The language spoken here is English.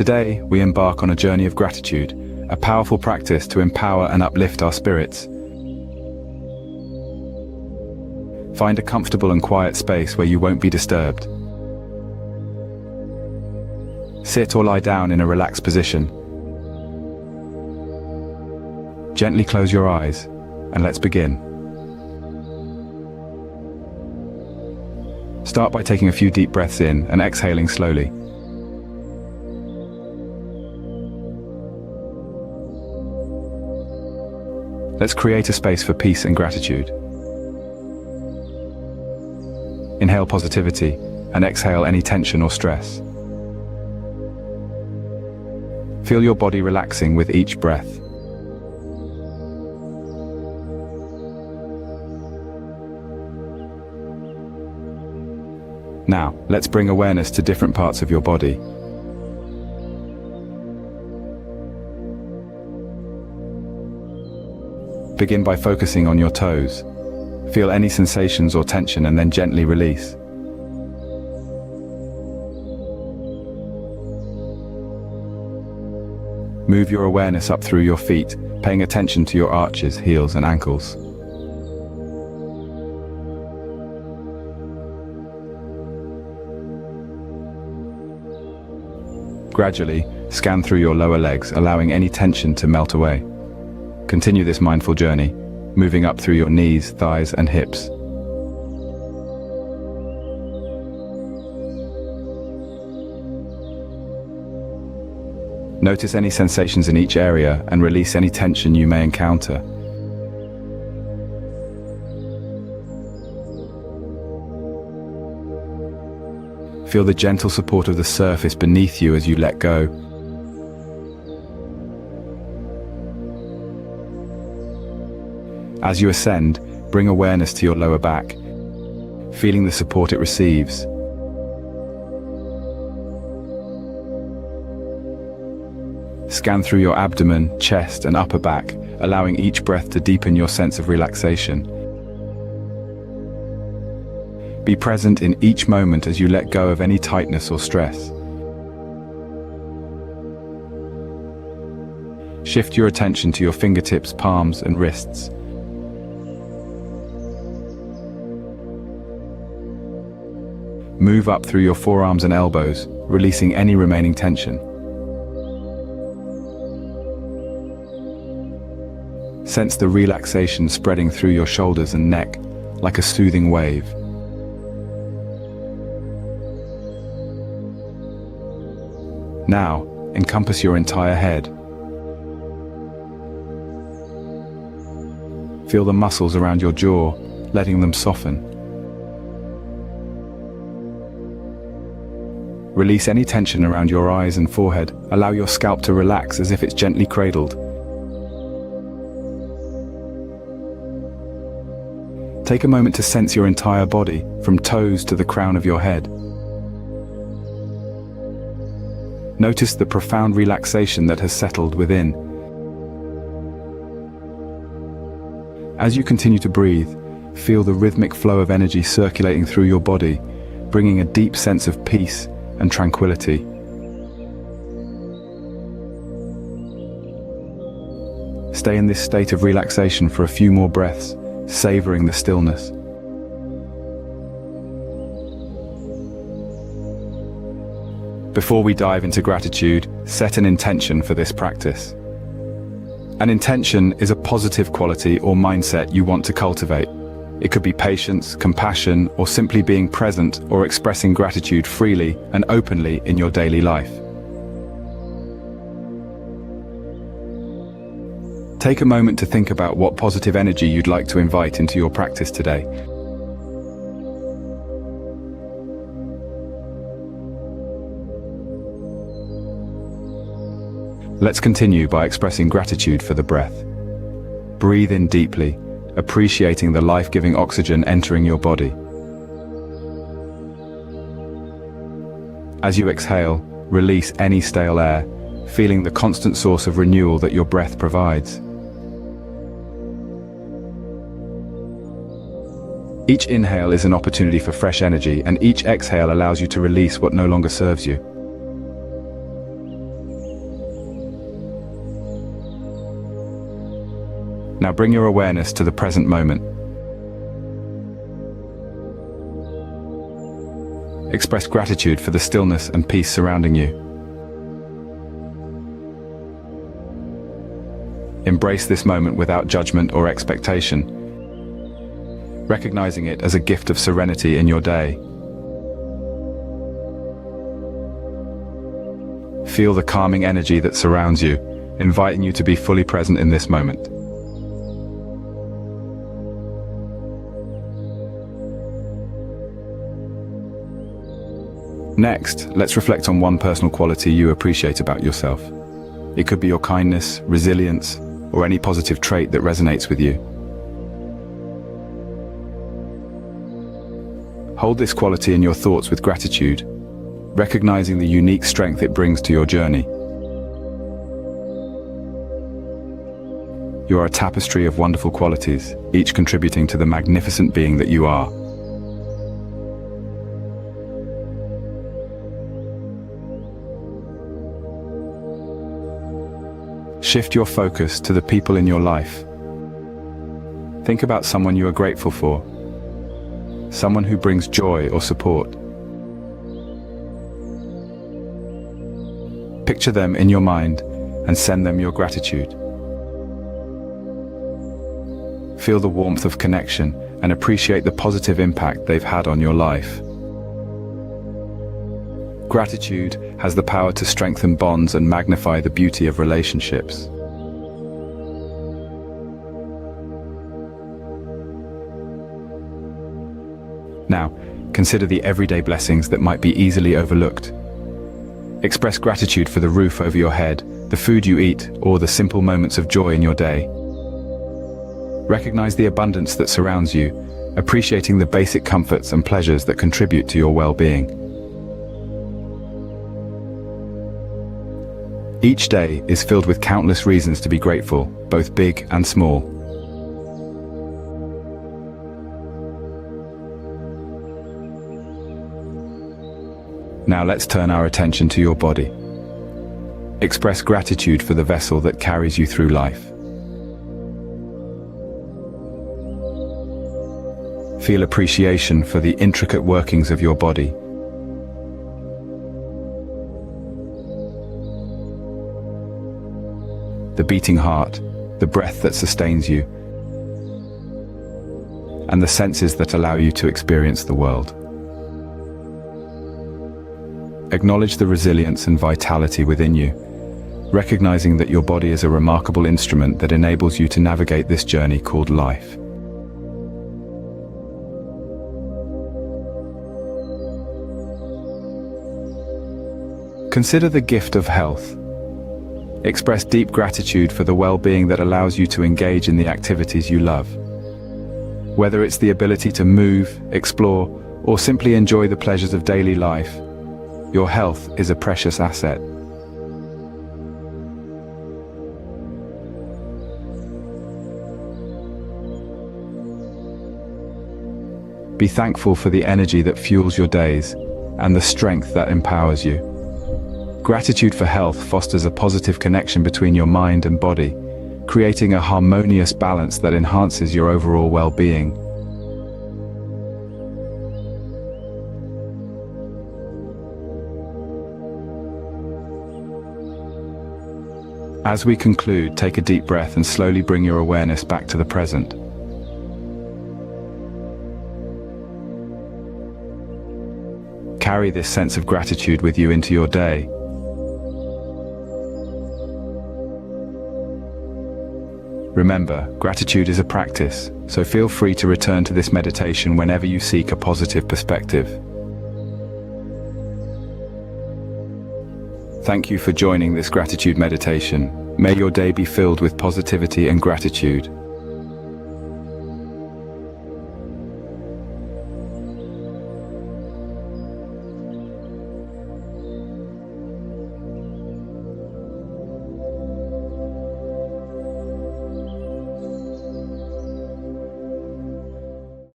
Today, we embark on a journey of gratitude, a powerful practice to empower and uplift our spirits. Find a comfortable and quiet space where you won't be disturbed. Sit or lie down in a relaxed position. Gently close your eyes, and let's begin. Start by taking a few deep breaths in and exhaling slowly. Let's create a space for peace and gratitude. Inhale positivity and exhale any tension or stress. Feel your body relaxing with each breath. Now, let's bring awareness to different parts of your body. Begin by focusing on your toes. Feel any sensations or tension and then gently release. Move your awareness up through your feet, paying attention to your arches, heels, and ankles. Gradually, scan through your lower legs, allowing any tension to melt away. Continue this mindful journey, moving up through your knees, thighs, and hips. Notice any sensations in each area and release any tension you may encounter. Feel the gentle support of the surface beneath you as you let go. As you ascend, bring awareness to your lower back, feeling the support it receives. Scan through your abdomen, chest, and upper back, allowing each breath to deepen your sense of relaxation. Be present in each moment as you let go of any tightness or stress. Shift your attention to your fingertips, palms, and wrists. Move up through your forearms and elbows, releasing any remaining tension. Sense the relaxation spreading through your shoulders and neck, like a soothing wave. Now, encompass your entire head. Feel the muscles around your jaw, letting them soften. Release any tension around your eyes and forehead. Allow your scalp to relax as if it's gently cradled. Take a moment to sense your entire body, from toes to the crown of your head. Notice the profound relaxation that has settled within. As you continue to breathe, feel the rhythmic flow of energy circulating through your body, bringing a deep sense of peace and tranquility. Stay in this state of relaxation for a few more breaths, savoring the stillness. Before we dive into gratitude, set an intention for this practice. An intention is a positive quality or mindset you want to cultivate. It could be patience, compassion, or simply being present or expressing gratitude freely and openly in your daily life. Take a moment to think about what positive energy you'd like to invite into your practice today. Let's continue by expressing gratitude for the breath. Breathe in deeply, appreciating the life-giving oxygen entering your body. As you exhale, release any stale air, feeling the constant source of renewal that your breath provides. Each inhale is an opportunity for fresh energy, and each exhale allows you to release what no longer serves you. Now bring your awareness to the present moment. Express gratitude for the stillness and peace surrounding you. Embrace this moment without judgment or expectation, recognizing it as a gift of serenity in your day. Feel the calming energy that surrounds you, inviting you to be fully present in this moment. Next, let's reflect on one personal quality you appreciate about yourself. It could be your kindness, resilience, or any positive trait that resonates with you. Hold this quality in your thoughts with gratitude, recognizing the unique strength it brings to your journey. You are a tapestry of wonderful qualities, each contributing to the magnificent being that you are. Shift your focus to the people in your life. Think about someone you are grateful for, someone who brings joy or support. Picture them in your mind and send them your gratitude. Feel the warmth of connection and appreciate the positive impact they've had on your life. Gratitude has the power to strengthen bonds and magnify the beauty of relationships. Now, consider the everyday blessings that might be easily overlooked. Express gratitude for the roof over your head, the food you eat, or the simple moments of joy in your day. Recognize the abundance that surrounds you, appreciating the basic comforts and pleasures that contribute to your well-being. Each day is filled with countless reasons to be grateful, both big and small. Now let's turn our attention to your body. Express gratitude for the vessel that carries you through life. Feel appreciation for the intricate workings of your body. The beating heart, the breath that sustains you, and the senses that allow you to experience the world. Acknowledge the resilience and vitality within you, recognizing that your body is a remarkable instrument that enables you to navigate this journey called life. Consider the gift of health. Express deep gratitude for the well-being that allows you to engage in the activities you love. Whether it's the ability to move, explore, or simply enjoy the pleasures of daily life, your health is a precious asset. Be thankful for the energy that fuels your days and the strength that empowers you. Gratitude for health fosters a positive connection between your mind and body, creating a harmonious balance that enhances your overall well-being. As we conclude, take a deep breath and slowly bring your awareness back to the present. Carry this sense of gratitude with you into your day. Remember, gratitude is a practice, so feel free to return to this meditation whenever you seek a positive perspective. Thank you for joining this gratitude meditation. May your day be filled with positivity and gratitude.